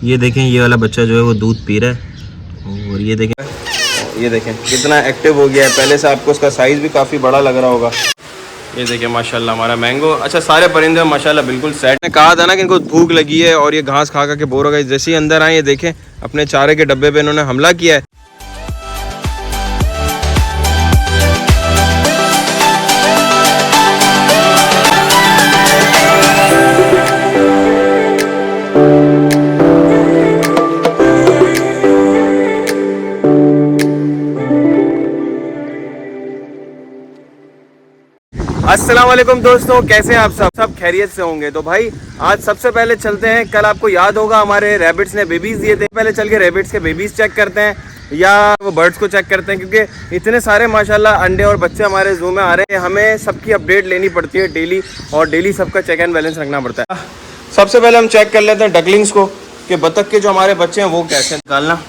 ये देखें, ये वाला बच्चा जो है वो दूध पी रहा है और ये देखें कितना एक्टिव हो गया है। पहले से आपको उसका साइज़ भी काफ़ी बड़ा लग रहा होगा। ये देखिए माशाल्लाह हमारा मैंगो। अच्छा, सारे परिंदे माशाल्लाह बिल्कुल सेट। मैं कहा था ना कि इनको भूख लगी है और ये घास खा के बोर हो गए। जैसे ही अंदर आए ये देखें अपने चारे के डब्बे पे इन्होंने हमला किया है। अस्सलाम वालेकुम दोस्तों, कैसे हैं आप सब खैरियत से होंगे। तो भाई आज सबसे पहले चलते हैं, कल आपको याद होगा हमारे रैबिट्स ने बेबीज़ दिए थे। पहले चल के रैबिट्स के बेबीज़ चेक करते हैं या वो बर्ड्स को चेक करते हैं, क्योंकि इतने सारे माशाल्लाह अंडे और बच्चे हमारे जू में आ रहे हैं। हमें सबकी अपडेट लेनी पड़ती है डेली और डेली सबका चेक एंड बैलेंस रखना पड़ता है। सबसे पहले हम चेक कर लेते हैं डकलिंग्स को कि बतख के जो हमारे बच्चे हैं वो कैसे निकालना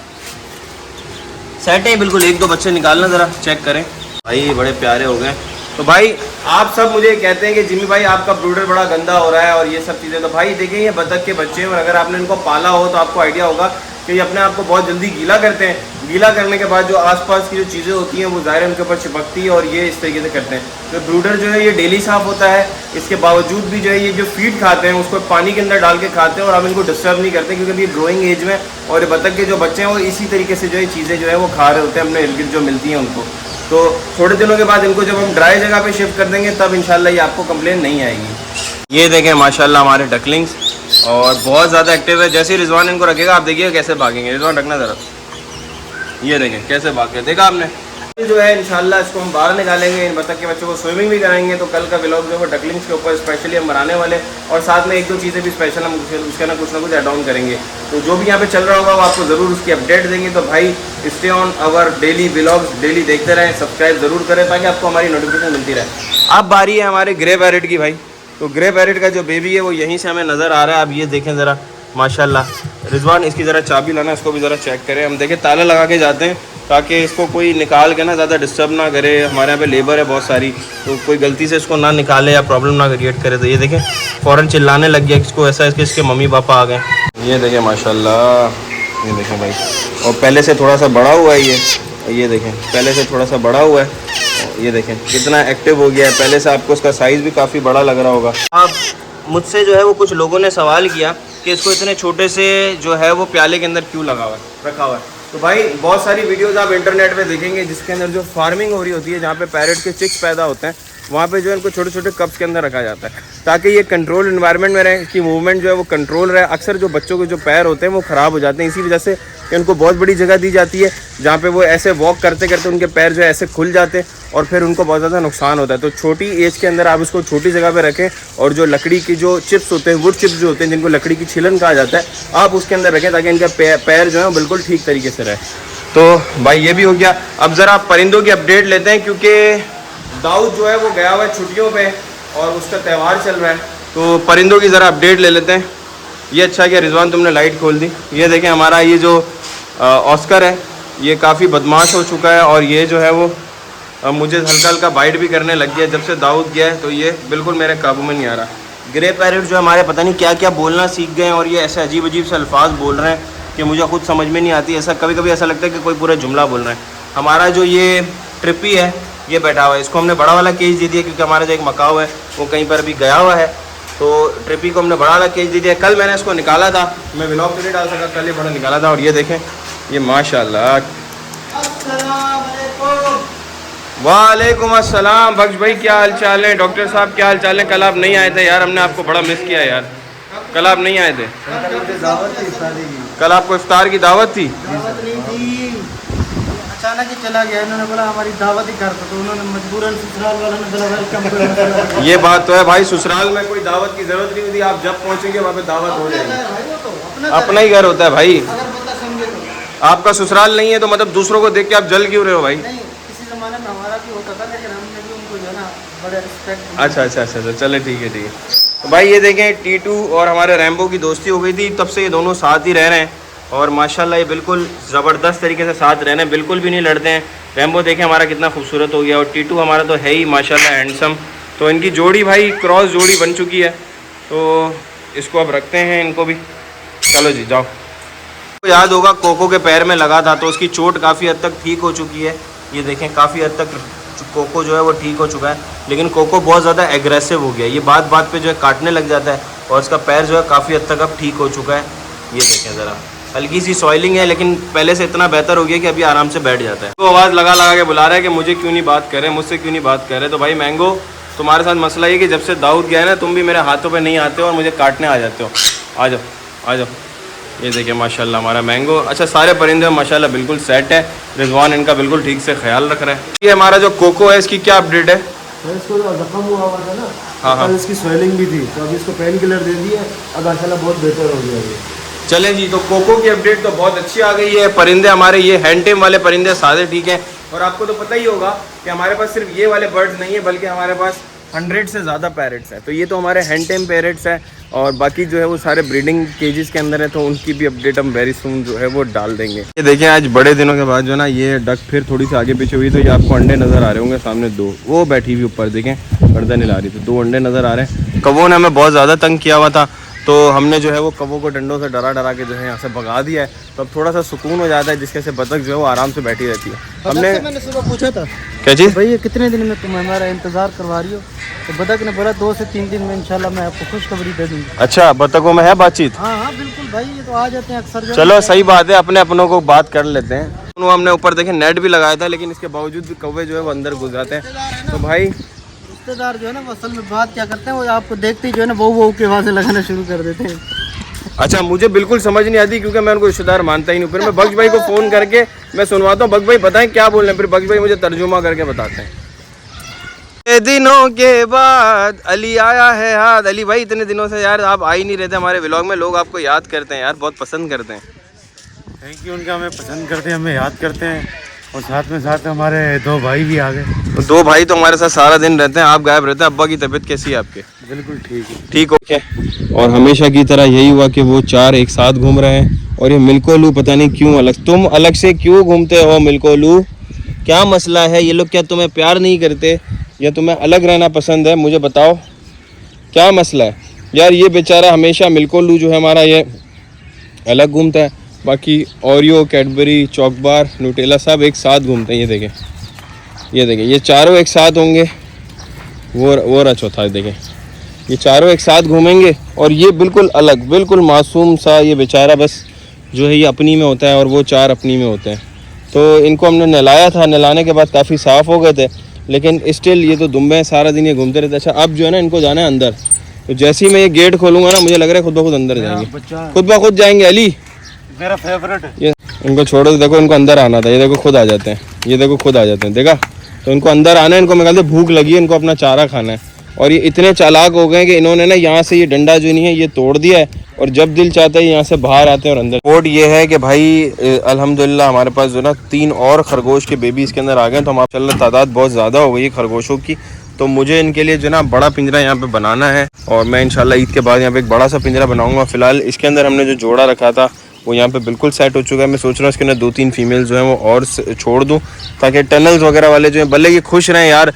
सेट है। बिल्कुल एक दो बच्चे निकालना, ज़रा चेक करें भाई, बड़े प्यारे हो गए। तो भाई आप सब मुझे कहते हैं कि जिमी भाई आपका ब्रूडर बड़ा गंदा हो रहा है और ये सब चीज़ें। तो भाई देखिए ये बतख के बच्चे हैं और अगर आपने इनको पाला हो तो आपको आइडिया होगा कि ये अपने आप को बहुत जल्दी गीला करते हैं। गीला करने के बाद जो आसपास की जो चीज़ें होती हैं वो ज़ाहिर उनके ऊपर चिपकती है और ये इस तरीके से करते हैं। तो ब्रूडर जो है ये डेली साफ़ होता है, इसके बावजूद भी जो है ये जो फीड खाते हैं उसको पानी के अंदर डाल के खाते हैं और हम इनको डिस्टर्ब नहीं करते, क्योंकि ये ग्रोइंग एज में और बतख के जो बच्चे हैं वो इसी तरीके से जो है चीज़ें जो है वो खा रहे होते हैं अपने इर्द गिर्द जो मिलती हैं उनको। तो थोड़े दिनों के बाद इनको जब हम ड्राई जगह पे शिफ्ट कर देंगे तब इंशाल्लाह ये आपको कंप्लेन नहीं आएगी। ये देखें माशाल्लाह हमारे डकलिंग्स और बहुत ज़्यादा एक्टिव है। जैसे ही रिजवान इनको रखेगा आप देखिएगा कैसे भागेंगे। रिजवान रखना ज़रा, ये देखें कैसे भाग के देखा आपने। जो है इंशाल्लाह इसको हम बाहर निकालेंगे, इन बतख के बच्चों को स्विमिंग भी कराएंगे। तो कल का व्लॉग जो है डकलिंग्स के ऊपर स्पेशली हम बनाने वाले और साथ में एक दो चीज़ें भी स्पेशल हम उसका ना कुछ ऐड ऑन करेंगे। तो जो भी यहाँ पे चल रहा होगा वो आपको ज़रूर उसकी अपडेट देंगे। तो भाई stay on our daily vlogs, daily देखते रहें, सब्सक्राइब ज़रूर करें ताकि आपको हमारी नोटिफिकेशन मिलती रहे। अब बारी है हमारे ग्रे पैरेट की भाई। तो ग्रे पैरेट का जो बेबी है वो यहीं से हमें नज़र आ रहा है। अब ये देखें ज़रा माशाल्लाह। रिजवान इसकी ज़रा चाबी लाना, इसको भी ज़रा चेक करें। हम देखें ताला लगा के जाते हैं ताकि इसको कोई निकाल के ना ज़्यादा डिस्टर्ब ना करे। हमारे यहाँ पे लेबर है बहुत सारी, तो कोई गलती से इसको ना निकाले या प्रॉब्लम ना क्रिएट करे। तो ये देखें फ़ौरन चिल्लाने लग गया इसको, ऐसा है कि इसके मम्मी पापा आ गए। ये देखें माशाल्लाह, ये देखें भाई। और पहले से थोड़ा सा बड़ा हुआ है ये देखें पहले से थोड़ा सा बड़ा हुआ है। ये देखें कितना एक्टिव हो गया है। पहले से आपको उसका साइज़ भी काफ़ी बड़ा लग रहा होगा। अब मुझसे जो है वो कुछ लोगों ने सवाल किया कि इसको इतने छोटे से जो है वो प्याले के अंदर क्यों रखा हुआ है। तो भाई बहुत सारी वीडियोस आप इंटरनेट पे देखेंगे जिसके अंदर जो फार्मिंग हो रही होती है, जहाँ पे पैरेट के चिक्स पैदा होते हैं, वहाँ पे जो है इनको छोटे छोटे कप्स के अंदर रखा जाता है ताकि ये कंट्रोल इन्वायरमेंट में रहे, इसकी मूवमेंट जो है वो कंट्रोल रहे। अक्सर जो बच्चों के जो पैर होते हैं वो ख़राब हो जाते हैं, इसी वजह से इनको बहुत बड़ी जगह दी जाती है जहाँ पे वो ऐसे वॉक करते करते उनके पैर जो है ऐसे खुल जाते हैं और फिर उनको बहुत ज़्यादा नुकसान होता है। तो छोटी एज के अंदर आप इसको छोटी जगह पे रखें और जो लकड़ी की जो चिप्स होते हैं, वुड चिप्स जो होते हैं जिनको लकड़ी की छिलन कहा जाता है, आप उसके अंदर रखें ताकि इनका पैर जो है बिल्कुल ठीक तरीके से रहे। तो भाई ये भी हो गया। अब ज़रा परिंदों की अपडेट लेते हैं, क्योंकि दाऊद जो है वो गया हुआ है छुट्टियों पे और उसका त्यौहार चल रहा है। तो परिंदों की ज़रा अपडेट ले लेते हैं। ये अच्छा किया रिजवान तुमने लाइट खोल दी। ये देखें हमारा ये जो ऑस्कर है ये काफ़ी बदमाश हो चुका है और ये जो है वो मुझे हल्का हल्का बाइट भी करने लग गया जब से दाऊद गया है। तो ये बिल्कुल मेरे काबू में नहीं आ रहा। ग्रे पैरेट जो हमारे पता नहीं क्या क्या बोलना सीख गए हैं और ये ऐसे अजीब अजीब से अल्फाज बोल रहे हैं कि मुझे खुद समझ में नहीं आती। ऐसा कभी कभी ऐसा लगता है कि कोई पूरा जुमला बोल रहा है। हमारा जो ये ट्रिपी है ये बैठा हुआ है, इसको हमने बड़ा वाला केज दे दिया क्योंकि हमारा जो एक मकाऊ है वो कहीं पर अभी गया हुआ है। तो ट्रिपी को हमने बड़ा वाला केज दे दिया। कल मैंने इसको निकाला था, मैं व्लॉग तो नहीं डाल सका, कल ये बड़ा निकाला था। और ये देखें ये माशाल्लाह। वालेकुम अस्सलाम बख्श भाई, क्या हाल चाल है? डॉक्टर साहब क्या हाल चाल है? कल आप नहीं आए थे यार, हमने आपको बड़ा मिस किया यार। कल आप नहीं आए थे, कल आपको इफ्तार की दावत थी। अचानक ही चला गया, इन्होंने बोला हमारी दावत ही करता, तो उन्होंने मजबूरन ससुराल वालों ने बोला वेलकम कर। ये बात तो है भाई, ससुराल में कोई दावत की जरूरत नहीं होती, आप जब पहुंचेंगे वहाँ पे दावत हो जाएगी। अपना ही घर होता है भाई। आपका ससुराल नहीं है तो मतलब दूसरों को देख के आप जल क्यों रहे हो भाई? किसी जमाने में हमारा भी होता था, लेकिन हमने भी उनको जो है ना बड़े रिस्पेक्ट। अच्छा चले ठीक है। तो भाई ये देखें टीटू और हमारे रैम्बो की दोस्ती हो गई थी, तब से ये दोनों साथ ही रह रहे हैं और माशाल्लाह ये बिल्कुल ज़बरदस्त तरीके से साथ रह रहे हैं, बिल्कुल भी नहीं लड़ते हैं। रैम्बो देखें हमारा कितना खूबसूरत हो गया और टीटू हमारा तो है ही माशाल्लाह हैंडसम। तो इनकी जोड़ी भाई क्रॉस जोड़ी बन चुकी है, तो इसको अब रखते हैं इनको भी। चलो जी जाओ। याद होगा कोको के पैर में लगा था तो उसकी चोट काफ़ी हद तक ठीक हो चुकी है। ये देखें काफ़ी हद तक कोको जो है वो ठीक हो चुका है, लेकिन कोको बहुत ज़्यादा एग्रेसिव हो गया। ये बात बात पे जो है काटने लग जाता है और उसका पैर जो है काफ़ी हद तक अब ठीक हो चुका है। ये देखें ज़रा, हल्की सी सॉइलिंग है लेकिन पहले से इतना बेहतर हो गया कि अभी आराम से बैठ जाता है। तो आवाज़ लगा लगा के बुला रहा है कि मुझे क्यों नहीं बात कर रहे, मुझसे क्यों नहीं बात कर रहे। तो भाई मैंगो, तुम्हारे साथ मसला ये कि जब से दाऊद गया है ना, तुम भी मेरे हाथों पे नहीं आते हो और मुझे काटने आ जाते हो। आ जाओ आ जाओ। ये देखिए माशाल्लाह हमारा मैंगो। अच्छा, सारे परिंदे माशाल्लाह बिल्कुल सेट है। रिजवान इनका बिल्कुल ठीक से ख्याल रख रहा है। ये हमारा जो कोको है इसकी क्या अपडेट है? इसको जो जख्म हुआ था ना, हाँ, इसकी स्वेलिंग भी थी, तो अभी इसको पेन किलर दे दिया, अब माशाल्लाह बहुत बेहतर हो गया ये। चलें जी, तो कोको की अपडेट तो बहुत अच्छी आ गई है। परिंदे हमारे ये हैंड टेम वाले परिंदे सारे ठीक हैं। और आपको तो पता ही होगा कि हमारे पास सिर्फ ये वाले बर्ड्स नहीं है, बल्कि हमारे पास 100 से ज़्यादा पैरेट्स हैं। तो ये तो हमारे हैंड टेम पैरेट्स हैं और बाकी जो है वो सारे ब्रीडिंग केजेस के अंदर है, तो उनकी भी अपडेट हम वेरी सून जो है वो डाल देंगे। ये देखें आज बड़े दिनों के बाद जो है ना ये डक फिर थोड़ी सी आगे पीछे हुई, तो ये आपको अंडे नज़र आ रहे होंगे सामने। दो वो बैठी हुई ऊपर देखें, गर्दन हिला रही थी, 2 अंडे नज़र आ रहे हैं। कौवों ने हमें बहुत ज़्यादा तंग किया हुआ था, तो हमने जो है वो कौवों को डंडों से डरा डरा के जो है यहाँ से भगा दिया है। तो अब थोड़ा सा सुकून हो जाता है, जिसके से बतख जो है वो आराम से बैठी रहती है। मैंने सुबह पूछा था क्या चीज़ भाई, ये कितने दिन में तुम हमारा इंतजार करवा रही हो, तो बतख ने बोला 2 से 3 दिन में इंशाल्लाह मैं आपको खुशखबरी दे दूंगी। अच्छा, बतखों में है बातचीत? हाँ हाँ बिल्कुल भाई, ये तो आ जाते हैं अक्सर। चलो सही बात है, अपने अपनों को बात कर लेते हैं। हमने ऊपर देखे नेट भी लगाया था, लेकिन इसके बावजूद भी कौवे जो है वो अंदर घुस जाते हैं। तो भाई रिश्तेदार जो है ना वो असल में बात क्या करते हैं, वो आपको देखते ही जो है ना वो के आवाज़ें लगाना शुरू कर देते हैं। अच्छा, मुझे बिल्कुल समझ नहीं आती क्योंकि मैं उनको रिश्तेदार मानता ही नहीं। फिर मैं बख्श भाई को फ़ोन करके मैं सुनवाता हूँ, बख्श भाई बताएं क्या बोल रहे हैं, फिर बख्श भाई मुझे तर्जुमा करके बताते हैं। दिनों के बाद अली आया है याद। अली भाई इतने दिनों से यार आप आ ही नहीं रहते हमारे व्लॉग में, लोग आपको याद करते हैं यार, बहुत पसंद करते हैं। थैंक यू, उनका हमें पसंद करते हैं, हमें याद करते हैं, और साथ में हमारे 2 भाई भी आ गए। 2 भाई तो हमारे साथ सारा दिन रहते हैं, आप गायब रहते हैं। अब्बा की तबीयत कैसी है आपके? बिल्कुल ठीक है, ठीक ओके। और हमेशा की तरह यही हुआ कि वो 4 एक साथ घूम रहे हैं और ये मिल्कोलू पता नहीं क्यों अलग, तुम अलग से क्यों घूमते हो मिल्कोलू, क्या मसला है? ये लोग क्या तुम्हें प्यार नहीं करते या तुम्हें अलग रहना पसंद है? मुझे बताओ क्या मसला है यार। ये बेचारा हमेशा मिल्कोलू जो है हमारा ये अलग घूमता है, बाकी ओरियो, कैडबरी, चॉकबार, न्यूटेला सब एक साथ घूमते हैं। ये देखें ये चारों एक साथ होंगे। वो रहा चौथा, देखें ये चारों एक साथ घूमेंगे और ये बिल्कुल अलग, बिल्कुल मासूम सा ये बेचारा बस जो है ये अपनी में होता है और वो 4 अपनी में होते हैं। तो इनको हमने नहलाया था, नहलाने के बाद काफ़ी साफ़ हो गए थे, लेकिन स्टिल ये तो दुम्बे हैं, सारा दिन ये घूमते रहते हैं। अच्छा, अब जो है ना इनको जाना है अंदर, तो जैसे ही मैं ये गेट खोलूँगा ना मुझे लग रहा है खुद ब खुद अंदर जाएंगे, खुद ब खुद जाएंगे। अली मेरा फेवरेट है ये, इनको छोड़ो, देखो इनको अंदर आना था, ये देखो खुद आ जाते हैं, ये देखो खुद आ जाते हैं, देखा? तो इनको अंदर आना है, इनको मैं कहते भूख लगी है, इनको अपना चारा खाना है। और ये इतने चालाक हो गए कि इन्होंने ना यहाँ से ये डंडा जो नहीं है ये तोड़ दिया है और जब दिल चाहता है यहाँ से बाहर आते हैं और अंदर। कोड ये है कि भाई अल्हम्दुलिल्लाह हमारे पास जो ना 3 और खरगोश के बेबी इसके अंदर आ गए, तो माशाल्लाह तादाद बहुत ज़्यादा हो गई है खरगोशों की। तो मुझे इनके लिए जो ना बड़ा पिंजरा यहाँ पे बनाना है और मैं इंशाल्लाह ईद के बाद यहाँ पे एक बड़ा सा पिंजरा बनाऊँगा। फिलहाल इसके अंदर हमने जो जोड़ा रखा था वो यहाँ पे बिल्कुल सेट हो चुका है। मैं सोच रहा हूँ इसके अंदर 2-3 फीमेल जो हैं वो और छोड़ दूँ ताकि टनल्स वगैरह वाले जो हैं भले ये खुश रहें यार,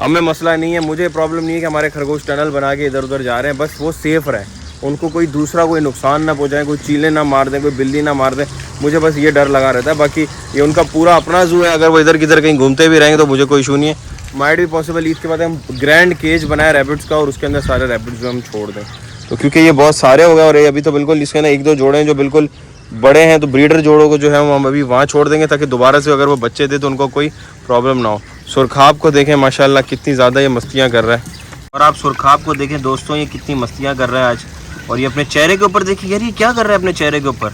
हमें मसला नहीं है, मुझे प्रॉब्लम नहीं है कि हमारे खरगोश टनल बना के इधर उधर जा रहे हैं, बस वो सेफ़ रहें, उनको कोई दूसरा कोई नुकसान ना पहुँचाए, कोई चीलें ना मार दें, कोई बिल्ली ना मार दें, मुझे बस ये डर लगा रहता है। बाकी ये उनका पूरा अपना जू है, अगर वो इधर किधर कहीं घूमते भी रहेंगे तो मुझे कोई इशू नहीं है। माइट भी पॉसिबल ईद के बाद हम ग्रैंड केज बनाए रैबिट्स का और उसके अंदर सारे रैबिट्स जो हम छोड़ दें, तो क्योंकि ये बहुत सारे हो गए और ये अभी तो बिल्कुल इसके ना 1-2 जोड़े हैं जो बिल्कुल बड़े हैं, तो ब्रीडर जोड़ों को जो है वो हम अभी वहाँ छोड़ देंगे ताकि दोबारा से अगर वो बच्चे दे तो उनको कोई प्रॉब्लम ना हो। सुरखाब को देखें माशाल्लाह कितनी ज़्यादा ये मस्तियाँ कर रहा है, और आप सुरखाब को देखें दोस्तों ये कितनी मस्तियाँ कर रहा है आज। और ये अपने चेहरे के ऊपर देखिए यार, ये क्या कर रहा है अपने चेहरे के ऊपर,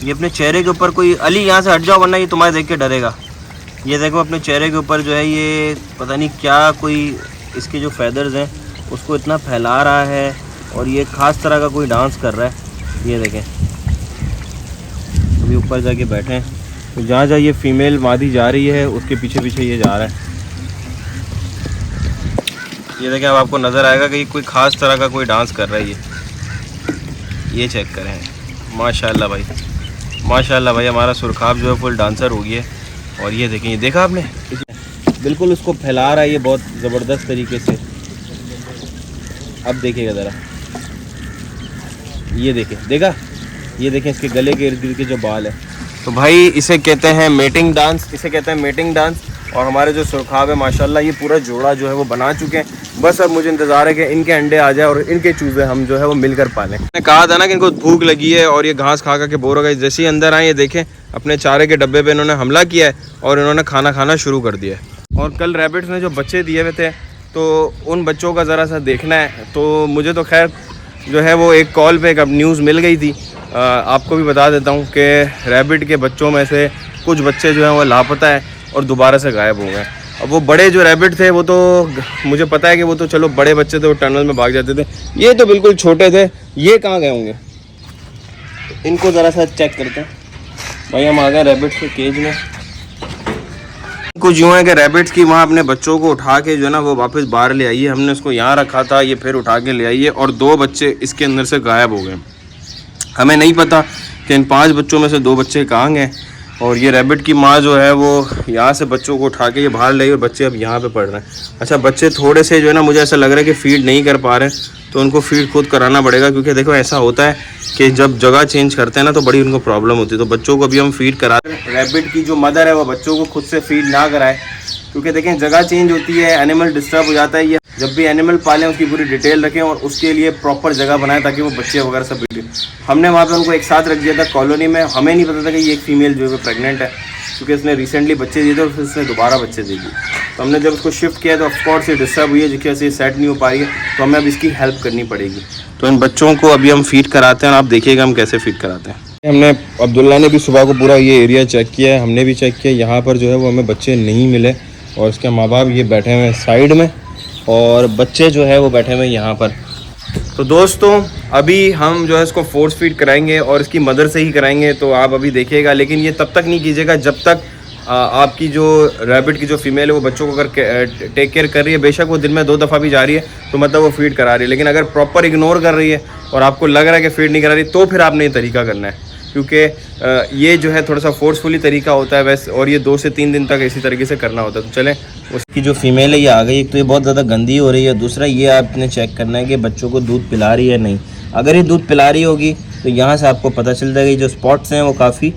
ये अपने चेहरे के ऊपर कोई, अली यहाँ से हट जाओ वरना ये तुम्हारे देख के डरेगा। ये देखो अपने चेहरे के ऊपर जो है ये पता नहीं क्या कोई इसके जो फेदर्स हैं उसको इतना फैला रहा है और ये ख़ास तरह का कोई डांस कर रहा है। ये देखें अभी ऊपर जाके बैठे हैं, तो जहाँ जहाँ ये फीमेल मादी जा रही है उसके पीछे पीछे ये जा रहा है। ये देखें अब आपको नज़र आएगा कि कोई ख़ास तरह का कोई डांस कर रहा है। ये चेक करें, माशाल्लाह भाई, माशाल्लाह भाई, हमारा सुरखाब जो है फुल डांसर हो गया है। और ये देखें, ये देखा आपने, बिल्कुल उसको फैला रहा है ये बहुत ज़बरदस्त तरीके से। अब देखिएगा ज़रा, ये देखें, देखा ये देखें इसके गले के इर्द गिर्द के जो बाल है। तो भाई इसे कहते हैं मेटिंग डांस, इसे कहते हैं मेटिंग डांस। और हमारे जो सुरखाब है माशाल्लाह ये पूरा जोड़ा जो है वो बना चुके हैं। बस अब मुझे इंतज़ार है कि इनके अंडे आ जाए और इनके चूज़े हम जो है वो मिलकर पालें। मैंने कहा था ना कि इनको भूख लगी है और ये घास खा के बोर हो गए। जैसे ही अंदर आए ये देखें अपने चारे के डब्बे पे इन्होंने हमला किया है और इन्होंने खाना खाना शुरू कर दिया है। और कल रैबिट्स ने जो बच्चे दिए हुए थे तो उन बच्चों का ज़रा सा देखना है। तो मुझे तो खैर जो है वो एक कॉल पे एक अब न्यूज़ मिल गई थी। आपको भी बता देता हूँ कि रैबिट के बच्चों में से कुछ बच्चे जो हैं वो लापता है और दोबारा से गायब हो गए। अब वो बड़े जो रैबिट थे वो तो मुझे पता है कि वो तो चलो बड़े बच्चे थे, वो टनल में भाग जाते थे। ये तो बिल्कुल छोटे थे, ये कहाँ गए होंगे? इनको ज़रा सा चेक करते हैं। भाई हम आ गए रैबिट के केज में। कुछ यूँ है कि रैबिट्स की वहाँ अपने बच्चों को उठा के जो है ना वो वापस बाहर ले आइए। हमने उसको यहाँ रखा था, ये फिर उठा के ले आइए और 2 बच्चे इसके अंदर से गायब हो गए। हमें नहीं पता कि इन 5 बच्चों में से 2 बच्चे कहाँ गए। और ये रैबिट की माँ जो है वो यहाँ से बच्चों को उठा के ये बाहर ले आई और बच्चे अब यहाँ पे पढ़ रहे हैं। अच्छा बच्चे थोड़े से जो है ना मुझे ऐसा लग रहा है कि फीड नहीं कर पा रहे हैं, तो उनको फीड खुद कराना पड़ेगा। क्योंकि देखो ऐसा होता है कि जब जगह चेंज करते हैं ना तो बड़ी उनको प्रॉब्लम होती है। तो बच्चों को अभी हम फीड करा रहे हैं। रैबिट की जो मदर है वो बच्चों को खुद से फीड ना कराए, क्योंकि देखें जगह चेंज होती है, एनिमल डिस्टर्ब हो जाता है। ये जब भी एनिमल पालें उसकी पूरी डिटेल रखें और उसके लिए प्रॉपर जगह बनाएं ताकि वो बच्चे वगैरह सब बिगड़े। हमने वहाँ पे उनको एक साथ रख दिया था कॉलोनी में। हमें नहीं पता था कि ये एक फ़ीमेल जो है प्रेग्नेंट है, क्योंकि इसने रिसेंटली बच्चे दिए थे और फिर इसने दोबारा बच्चे दे दिए। तो हमने जब उसको शिफ्ट किया तो ऑफकोर्स ये डिस्टर्ब हुई है, जिसकी वजह से सेट नहीं हो पा रही है। तो हमें अब इसकी हेल्प करनी पड़ेगी। तो इन बच्चों को अभी हम फीड कराते हैं और आप देखिएगा हम कैसे फीड कराते हैं। हमने अब्दुल्ला ने भी सुबह को पूरा ये एरिया चेक किया है, हमने भी चेक किया। यहाँ पर जो है वो हमें बच्चे नहीं मिले और इसके माँ बाप ये बैठे हुए हैं साइड में और बच्चे जो है वो बैठे हुए हैं यहाँ पर। तो दोस्तों अभी हम जो है इसको फोर्स फीड कराएंगे और इसकी मदर से ही कराएंगे, तो आप अभी देखिएगा। लेकिन ये तब तक नहीं कीजिएगा जब तक आपकी जो रैबिट की जो फीमेल है वो बच्चों को अगर टेक केयर कर रही है, बेशक वो दिन में 2 दफ़ा भी जा रही है तो मतलब वो फीड करा रही है। लेकिन अगर प्रॉपर इग्नोर कर रही है और आपको लग रहा है कि फीड नहीं करा रही, तो फिर आपने ये तरीका करना है। क्योंकि ये जो है थोड़ा सा फोर्सफुली तरीका होता है वैसे, और ये 2 से 3 दिन तक इसी तरीके से करना होता है। तो चलें, उसकी जो फीमेल है ये आ गई। एक तो ये बहुत ज़्यादा गंदी हो रही है, दूसरा ये आपने चेक करना है कि बच्चों को दूध पिला रही है नहीं। अगर ये दूध पिला रही होगी तो यहाँ से आपको पता चल जाएगा जो स्पॉट्स हैं वो काफ़ी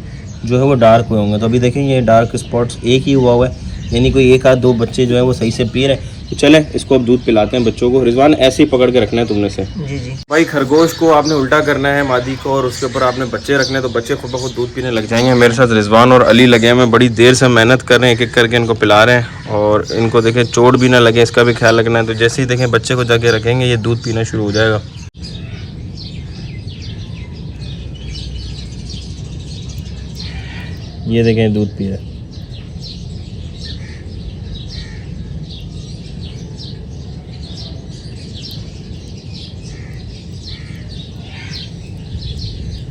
जो है वो डार्क हुए होंगे। तो अभी देखें ये डार्क स्पॉट्स एक ही हुआ हुआ है, यानी कोई 1 आध 2 बच्चे जो है वो सही से पी रहे हैं। तो चलें इसको अब दूध पिलाते हैं बच्चों को। रिजवान ऐसे ही पकड़ के रखना है तुमने से। जी जी भाई खरगोश को आपने उल्टा करना है मादी को और उसके ऊपर आपने बच्चे रखने हैं, तो बच्चे खुद ब खुद दूध पीने लग जाएंगे। मेरे साथ रिजवान और अली लगे हैं, बड़ी देर से मेहनत कर रहे हैं, एक एक करके इनको पिला रहे हैं। और इनको देखें चोट भी ना लगे, इसका भी ख्याल रखना है। तो जैसे ही देखें बच्चे को जाके रखेंगे ये दूध पीना शुरू हो जाएगा। ये देखें दूध पी रहा है।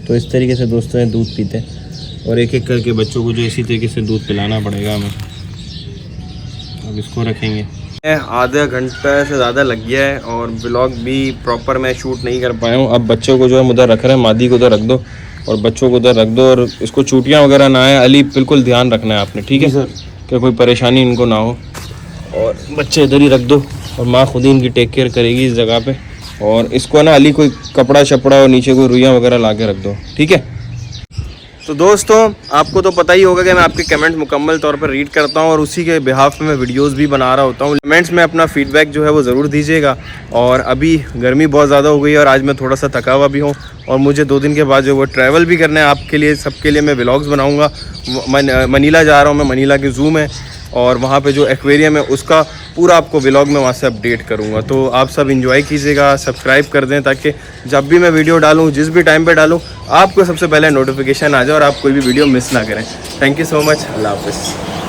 तो इस तरीके से दोस्तों ये दूध पीते हैं और एक एक करके बच्चों को जो इसी तरीके से दूध पिलाना पड़ेगा हमें। अब इसको रखेंगे। आधा घंटा से ज़्यादा लग गया है और ब्लॉग भी प्रॉपर मैं शूट नहीं कर पाया हूँ। अब बच्चों को जो है उधर रख रहे हैं, मादी को उधर रख दो और बच्चों को उधर रख दो और इसको चूटियाँ वगैरह ना आए। अली बिल्कुल ध्यान रखना है आपने, ठीक है सर, कि कोई परेशानी इनको ना हो। और बच्चे इधर ही रख दो और माँ खुद ही इनकी टेक केयर करेगी इस जगह पे। और इसको ना अली कोई कपड़ा शपड़ा और नीचे कोई रुइयाँ वगैरह ला के रख दो, ठीक है। तो दोस्तों आपको तो पता ही होगा कि मैं आपके कमेंट्स मुकम्मल तौर पर रीड करता हूं और उसी के बिहाफ में मैं वीडियोस भी बना रहा होता हूं। कमेंट्स में अपना फीडबैक जो है वो ज़रूर दीजिएगा। और अभी गर्मी बहुत ज़्यादा हो गई है और आज मैं थोड़ा सा थका हुआ भी हूँ और मुझे 2 दिन के बाद जो वो ट्रैवल भी करना है आपके लिए, सबके लिए मैं व्लॉग्स बनाऊँगा। मनीला जा रहा हूँ मैं, मनीला के ज़ू में, और वहाँ पे जो एक्वेरियम है उसका पूरा आपको व्लॉग में वहाँ से अपडेट करूँगा। तो आप सब एंजॉय कीजिएगा, सब्सक्राइब कर दें ताकि जब भी मैं वीडियो डालूँ, जिस भी टाइम पे डालूँ, आपको सबसे पहले नोटिफिकेशन आ जाए और आप कोई भी वीडियो मिस ना करें। Thank you so much. अल्लाह हाफ़िज़।